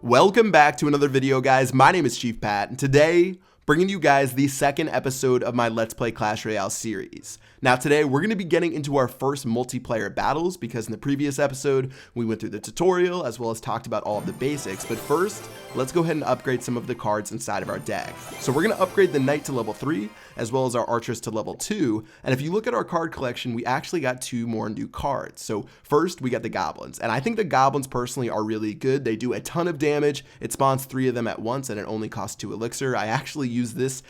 Welcome back to another video, guys. My name is Chief Pat, and today, bringing you guys the second episode of my Let's Play Clash Royale series. Now today, we're going to be getting into our first multiplayer battles because in the previous episode, we went through the tutorial as well as talked about all of the basics. But first, let's go ahead and upgrade some of the cards inside of our deck. So we're going to upgrade the Knight to level 3 as well as our Archers to level 2. And if you look at our card collection, we actually got 2 more new cards. So first, we got the Goblins. And I think the Goblins personally are really good. They do a ton of damage. It spawns 3 of them at once and it only costs 2 elixir. I actually use this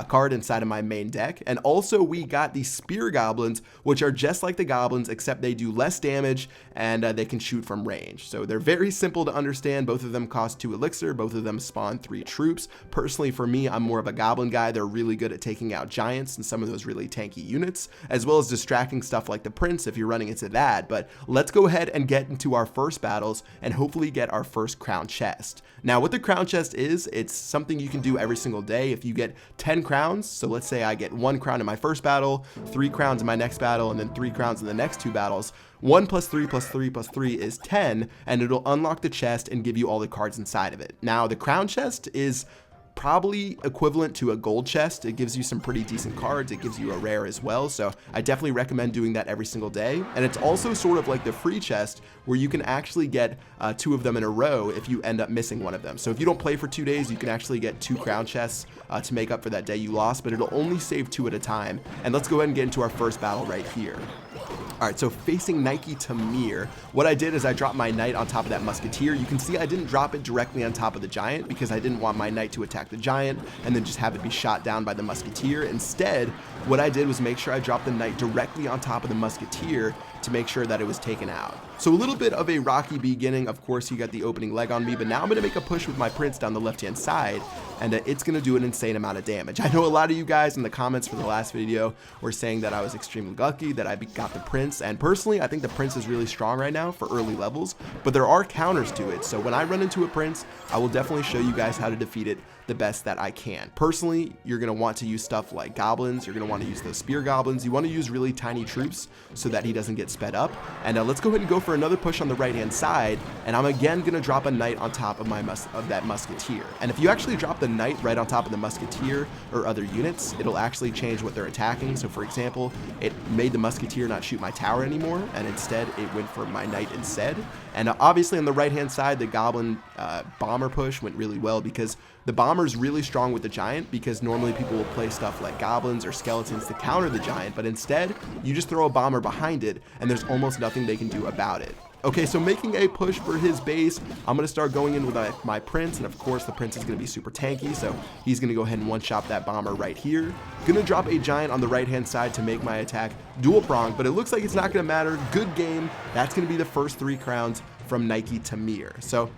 card inside of my main deck. And also we got the Spear Goblins, which are just like the Goblins, except they do less damage and they can shoot from range. So they're very simple to understand. Both of them cost 2 elixir. Both of them spawn 3 troops. Personally, for me, I'm more of a Goblin guy. They're really good at taking out giants and some of those really tanky units, as well as distracting stuff like the Prince if you're running into that. But let's go ahead and get into our first battles and hopefully get our first crown chest. Now, what the crown chest is, it's something you can do every single day. If you get 10 crowns, so let's say I get 1 crown in my first battle, 3 crowns in my next battle, and then 3 crowns in the next 2 battles, 1 plus 3 plus 3 plus 3 is 10, and it'll unlock the chest and give you all the cards inside of it. Now, the crown chest is probably equivalent to a gold chest. It gives you some pretty decent cards. It gives you a rare as well, so I definitely recommend doing that every single day. And it's also sort of like the free chest where you can actually get 2 of them in a row if you end up missing one of them. So if you don't play for 2 days, you can actually get 2 crown chests to make up for that day you lost, but it'll only save 2 at a time. And let's go ahead and get into our first battle right here. Alright, so facing Nike Tamir, what I did is I dropped my Knight on top of that Musketeer. You can see I didn't drop it directly on top of the Giant because I didn't want my Knight to attack the Giant and then just have it be shot down by the Musketeer. Instead, what I did was make sure I dropped the Knight directly on top of the Musketeer to make sure that it was taken out. So a little bit of a rocky beginning. Of course, you got the opening leg on me, but now I'm going to make a push with my Prince down the left-hand side, and it's going to do an insane amount of damage. I know a lot of you guys in the comments for the last video were saying that I was extremely lucky that I got the Prince, and personally, I think the Prince is really strong right now for early levels, but there are counters to it. So when I run into a Prince, I will definitely show you guys how to defeat it the best that I can. Personally, you're going to want to use stuff like Goblins. You're going to want to use those Spear Goblins. You want to use really tiny troops so that he doesn't get sped up. And let's go ahead and go for another push on the right-hand side. And I'm again going to drop a Knight on top of that Musketeer. And if you actually drop the Knight right on top of the Musketeer or other units, it'll actually change what they're attacking. So for example, it made the Musketeer not shoot my tower anymore, and instead it went for my Knight instead. And obviously on the right-hand side, the Goblin Bomber push went really well because the Bomber is really strong with the Giant, because normally people will play stuff like Goblins or Skeletons to counter the Giant, but instead you just throw a Bomber behind it and there's almost nothing they can do about it. Okay, so making a push for his base, I'm going to start going in with my Prince, and of course the Prince is going to be super tanky, so he's going to go ahead and one-shot that Bomber right here. Going to drop a Giant on the right-hand side to make my attack dual-pronged, but it looks like it's not going to matter. Good game. That's going to be the first 3 crowns from Nike Tamir. So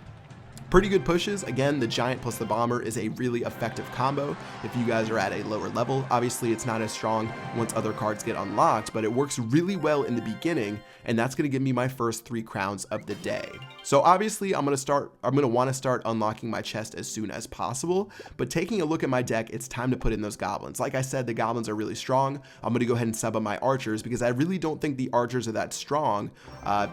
pretty good pushes. Again, the Giant plus the Bomber is a really effective combo if you guys are at a lower level. Obviously, it's not as strong once other cards get unlocked, but it works really well in the beginning, and that's going to give me my first 3 crowns of the day. So obviously, I'm going to want to start unlocking my chest as soon as possible, but taking a look at my deck, it's time to put in those Goblins. Like I said, the Goblins are really strong. I'm going to go ahead and sub on my Archers because I really don't think the Archers are that strong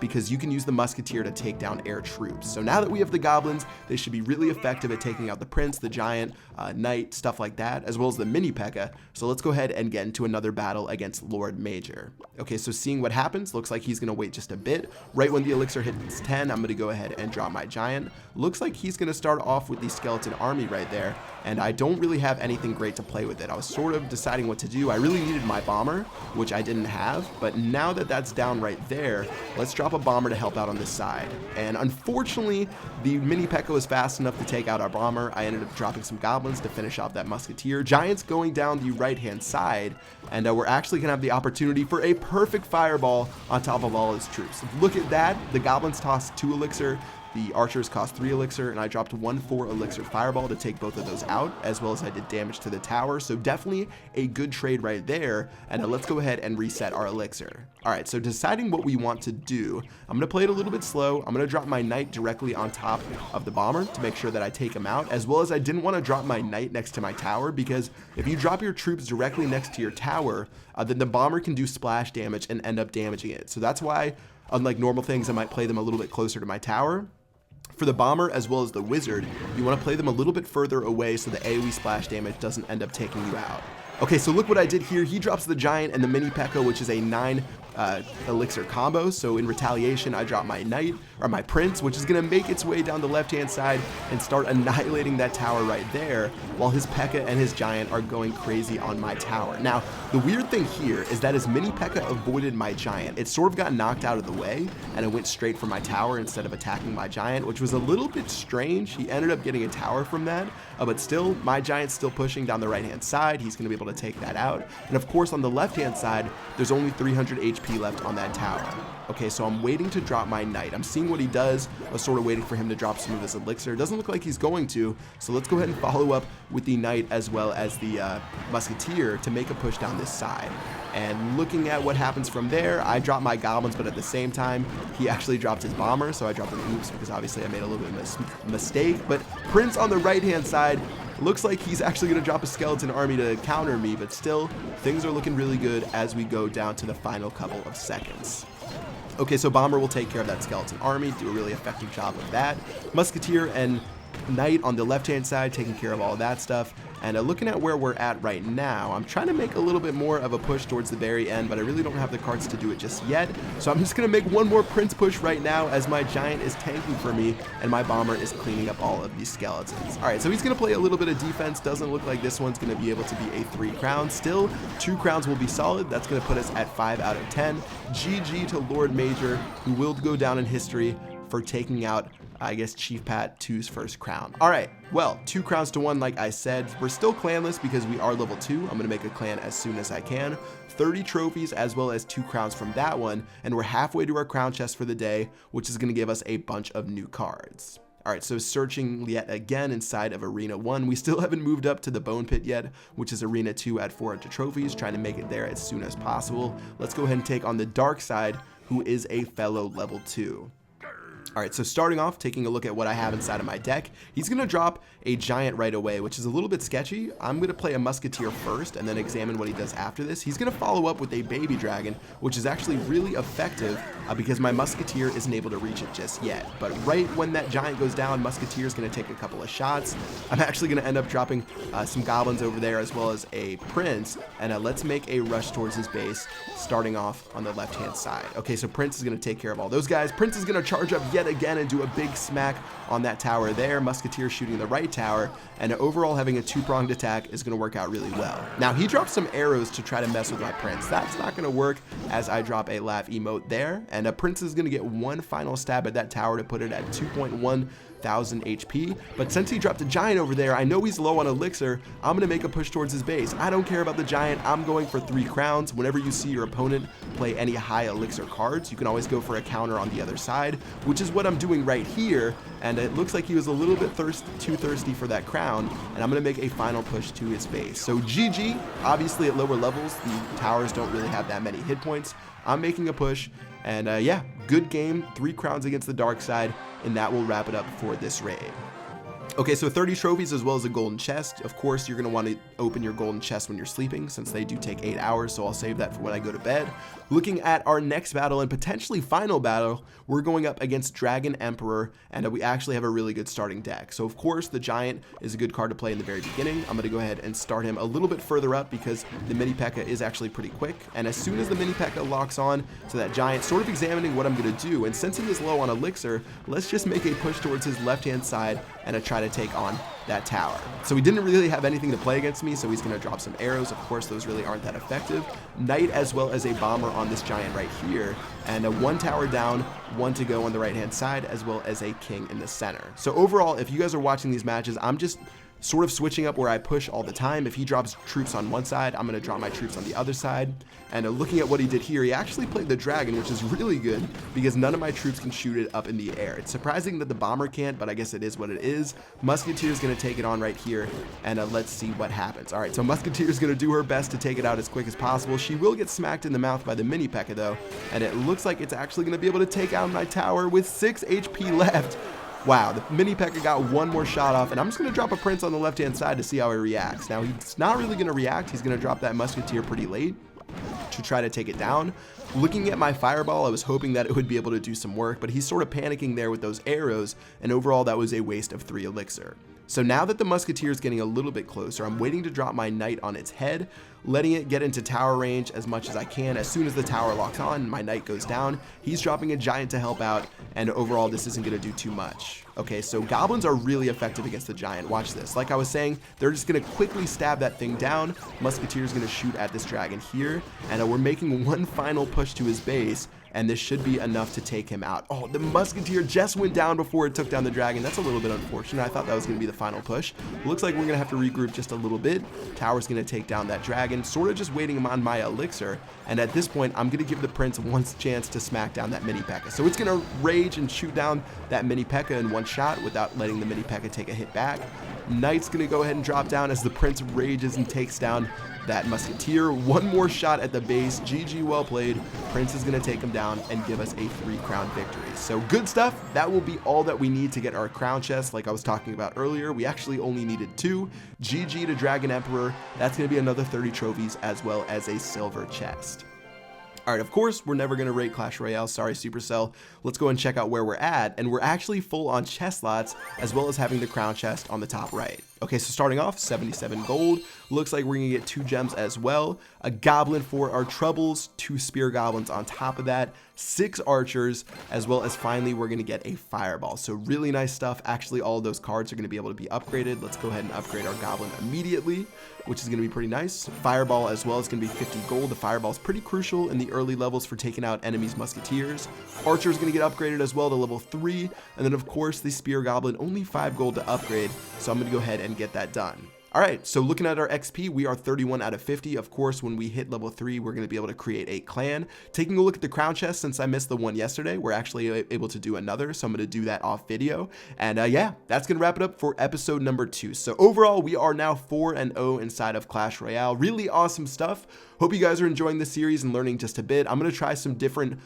because you can use the Musketeer to take down air troops. So now that we have the Goblins, they should be really effective at taking out the Prince, the Giant, Knight, stuff like that, as well as the Mini P.E.K.K.A. So let's go ahead and get into another battle against Lord Major. Okay, so seeing what happens, looks like he's going to wait just a bit. Right when the elixir hits 10, I'm going to go ahead and draw my Giant. Looks like he's going to start off with the Skeleton Army right there, and I don't really have anything great to play with it. I was sort of deciding what to do. I really needed my Bomber, which I didn't have, but now that that's down right there, let's drop a Bomber to help out on this side. And unfortunately, the Mini P.E.K.K.A. was fast enough to take out our Bomber. I ended up dropping some Goblins to finish off that Musketeer. Giant's going down the right-hand side, and we're actually going to have the opportunity for a perfect fireball on top of all his troops. Look at that. The Goblins tossed 2 elixir. The Archers cost 3 elixir, and I dropped 1 4 elixir fireball to take both of those out, as well as I did damage to the tower. So definitely a good trade right there. And let's go ahead and reset our elixir. All right, so deciding what we want to do, I'm going to play it a little bit slow. I'm going to drop my Knight directly on top of the Bomber to make sure that I take him out, as well as I didn't want to drop my Knight next to my tower, because if you drop your troops directly next to your tower, then the Bomber can do splash damage and end up damaging it. So that's why, unlike normal things, I might play them a little bit closer to my tower. For the bomber as well as the wizard, you want to play them a little bit further away so the AoE splash damage doesn't end up taking you out. Okay, so look what I did here. He drops the giant and the mini P.E.K.K.A, which is a 9 elixir combo. So in retaliation, I drop my knight, or my prince, which is going to make its way down the left-hand side and start annihilating that tower right there, while his P.E.K.K.A and his giant are going crazy on my tower. Now, the weird thing here is that his mini P.E.K.K.A avoided my giant. It sort of got knocked out of the way, and it went straight for my tower instead of attacking my giant, which was a little bit strange. He ended up getting a tower from that, but still, my giant's still pushing down the right-hand side. He's going to be able to take that out. And of course, on the left-hand side, there's only 300 HP left on that tower. Okay, so I'm waiting to drop my knight. I'm seeing what he does. I was sort of waiting for him to drop some of his elixir. It doesn't look like he's going to, so let's go ahead and follow up with the knight as well as the musketeer to make a push down this side. And looking at what happens from there, I drop my goblins, but at the same time, he actually dropped his bomber, so I dropped an oops because obviously I made a little bit of a mistake. But Prince on the right-hand side looks like he's actually going to drop a skeleton army to counter me, but still, things are looking really good as we go down to the final couple of seconds. Okay, so Bomber will take care of that skeleton army, do a really effective job of that. Musketeer and Knight on the left-hand side, taking care of all of that stuff. And looking at where we're at right now, I'm trying to make a little bit more of a push towards the very end, but I really don't have the cards to do it just yet. So I'm just going to make one more Prince push right now as my Giant is tanking for me and my Bomber is cleaning up all of these skeletons. Alright, so he's going to play a little bit of defense. Doesn't look like this one's going to be able to be a 3 crown. Still, 2 crowns will be solid. That's going to put us at 5 out of 10. GG to Lord Major, who will go down in history for taking out, I guess, Chief Pat 2's first crown. All right, well, 2 crowns to 1, like I said. We're still clanless because we are level 2. I'm going to make a clan as soon as I can. 30 trophies as well as 2 crowns from that one, and we're halfway to our crown chest for the day, which is going to give us a bunch of new cards. All right, so searching yet again inside of Arena 1. We still haven't moved up to the Bone Pit yet, which is Arena 2 at 400 trophies, trying to make it there as soon as possible. Let's go ahead and take on the Dark Side, who is a fellow level 2. Alright, so starting off, taking a look at what I have inside of my deck, he's going to drop a Giant right away, which is a little bit sketchy. I'm going to play a Musketeer first and then examine what he does after this. He's going to follow up with a Baby Dragon, which is actually really effective because my Musketeer isn't able to reach it just yet. But right when that Giant goes down, Musketeer is going to take a couple of shots. I'm actually going to end up dropping some Goblins over there as well as a Prince, and let's make a rush towards his base, starting off on the left-hand side. Okay, so Prince is going to take care of all those guys. Prince is going to charge up yet again and do a big smack on that tower there. Musketeer shooting the right tower, and overall having a 2-pronged attack is going to work out really well. Now he drops some arrows to try to mess with my Prince. That's not going to work as I drop a laugh emote there, and a Prince is going to get one final stab at that tower to put it at 2.1 thousand HP, but since he dropped a Giant over there, I know he's low on elixir. I'm going to make a push towards his base. I don't care about the Giant. I'm going for 3 crowns. Whenever you see your opponent play any high elixir cards, you can always go for a counter on the other side, which is what I'm doing right here, and it looks like he was a little bit too thirsty for that crown, and I'm going to make a final push to his base. So GG, obviously at lower levels, the towers don't really have that many hit points. I'm making a push, and yeah, good game, 3 crowns against the Dark Side, and that will wrap it up for this raid. Okay, so 30 trophies as well as a golden chest. Of course, you're going to want to open your golden chest when you're sleeping, since they do take 8 hours, so I'll save that for when I go to bed. Looking at our next battle and potentially final battle, we're going up against Dragon Emperor, and we actually have a really good starting deck. So of course, the Giant is a good card to play in the very beginning. I'm going to go ahead and start him a little bit further up because the mini P.E.K.K.A is actually pretty quick, and as soon as the mini P.E.K.K.A locks on to that Giant, sort of examining what I'm going to do, and since he is low on elixir, let's just make a push towards his left-hand side and try to take on that tower. So he didn't really have anything to play against me, so he's going to drop some arrows. Of course, those really aren't that effective. Knight as well as a Bomber on this Giant right here, and a 1 tower down, 1 to go on the right-hand side, as well as a king in the center. So overall, if you guys are watching these matches, I'm just sort of switching up where I push all the time. If he drops troops on one side, I'm going to drop my troops on the other side. And looking at what he did here, he actually played the Dragon, which is really good because none of my troops can shoot it up in the air. It's surprising that the Bomber can't, but I guess it is what it is. Musketeer is going to take it on right here, and let's see what happens. All right, so Musketeer is going to do her best to take it out as quick as possible. She will get smacked in the mouth by the mini P.E.K.K.A though, and it looks like it's actually going to be able to take out my tower with 6 HP left. Wow, the mini P.E.K.K.A got 1 more shot off, and I'm just going to drop a Prince on the left-hand side to see how he reacts. Now, he's not really going to react. He's going to drop that Musketeer pretty late to try to take it down. Looking at my fireball, I was hoping that it would be able to do some work, but he's sort of panicking there with those arrows, and overall that was a waste of 3 elixir. So now that the musketeer is getting a little bit closer, I'm waiting to drop my knight on its head, letting it get into tower range as much as I can. As soon as the tower locks on, my knight goes down. He's dropping a giant to help out, and overall this isn't going to do too much. Okay, so goblins are really effective against the giant. Watch this. Like I was saying, they're just going to quickly stab that thing down. Musketeer is going to shoot at this dragon here, and we're making one final push to his base, and this should be enough to take him out. Oh, the musketeer just went down before it took down the dragon. That's a little bit unfortunate. I thought that was going to be the final push. Looks like we're going to have to regroup just a little bit. Tower's going to take down that dragon, sort of just waiting him on my elixir. And at this point, I'm going to give the prince one chance to smack down that mini P.E.K.K.A. So it's going to rage and shoot down that mini P.E.K.K.A. in one shot without letting the mini P.E.K.K.A. take a hit back. Knight's going to go ahead and drop down as the prince rages and takes down that musketeer. One more shot at the base. GG, well played. Prince is going to take him down and give us a 3-crown victory. So good stuff. That will be all that we need to get our crown chest. Like I was talking about earlier, we actually only needed 2. GG to Dragon Emperor. That's going to be another 30 trophies as well as a silver chest. All right, of course, we're never going to rate Clash Royale. Sorry, Supercell. Let's go and check out where we're at. And we're actually full on chest slots, as well as having the crown chest on the top right. Okay, so starting off, 77 gold. Looks like we're going to get 2 gems as well. A goblin for our troubles, 2 spear goblins on top of that, 6 archers, as well as finally we're going to get a fireball. So really nice stuff. Actually, all of those cards are going to be able to be upgraded. Let's go ahead and upgrade our goblin immediately, which is going to be pretty nice. Fireball as well is going to be 50 gold. The fireball is pretty crucial in the early levels for taking out enemies' musketeers. Archer is going to get upgraded as well to level 3. And then, of course, the spear goblin, only 5 gold to upgrade. So I'm going to go ahead and get that done. All right, so looking at our XP, we are 31 out of 50. Of course, when we hit level 3, we're going to be able to create a clan. Taking a look at the crown chest, since I missed the one yesterday, we're actually able to do another, so I'm going to do that off video. And yeah, that's going to wrap it up for episode number 2. So overall, we are now 4-0 inside of Clash Royale. Really awesome stuff. Hope you guys are enjoying this series and learning just a bit. I'm going to try some different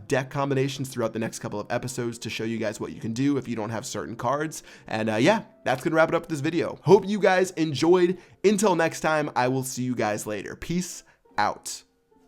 deck combinations throughout the next couple of episodes to show you guys what you can do if you don't have certain cards. And yeah, that's going to wrap it up with this video. Hope you guys enjoyed. Until next time, I will see you guys later. Peace out.